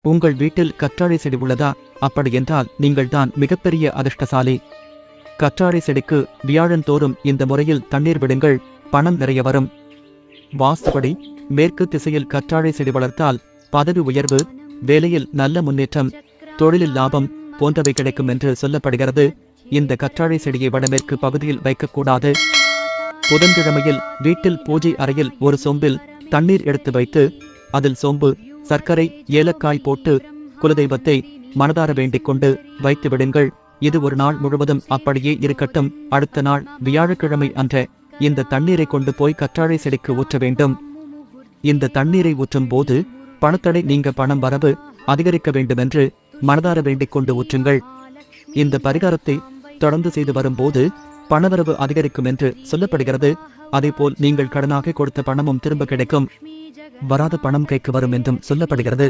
உங்கள் வீட்டில் கற்றாழை செடி உள்ளதா? அப்படி என்றால் நீங்கள் தான் மிகப்பெரிய அதிர்ஷ்டசாலி. கற்றாழை செடிக்கு வியாழன் தோறும் இந்த முறையில் தண்ணீர் விடுங்கள், பணம் நிறைய வரும். வாஸ்துபடி மேற்கு திசையில் கற்றாழை செடி வளர்த்தால் பதவி உயர்வு, வேலையில் நல்ல முன்னேற்றம், தொழிலில் லாபம் போன்றவை கிடைக்கும் என்று சொல்லப்படுகிறது. இந்த கற்றாழை செடியை வடமேற்கு பகுதியில் வைக்கக்கூடாது. புதன்கிழமையில் வீட்டில் பூஜை அறையில் ஒரு சொம்பில் தண்ணீர் எடுத்து வைத்து அதில் சோம்பு, சர்க்கரை, ஏலக்காய் போட்டு குலதெய்வத்தை மனதார வேண்டிக் கொண்டு வைத்து விடுங்கள். இது ஒரு நாள் முழுவதும் அப்படியே இருக்கட்டும். அடுத்த நாள் வியாழக்கிழமை அன்ற இந்த தண்ணீரை கொண்டு போய் கற்றாழை செடிக்கு ஊற்ற வேண்டும். இந்த தண்ணீரை ஊற்றும் போது பணத்தடை நீங்க பணம் வரவு அதிகரிக்க வேண்டுமென்று மனதார வேண்டிக் கொண்டு ஊற்றுங்கள். இந்த பரிகாரத்தை தொடர்ந்து செய்து வரும்போது பணவரவு அதிகரிக்கும் என்று சொல்லப்படுகிறது. அதேபோல் நீங்கள் கடனாக கொடுத்த பணமும் திரும்ப கிடைக்கும். வராத பணம் கைக்கு வரும் என்றும் சொல்லப்படுகிறது.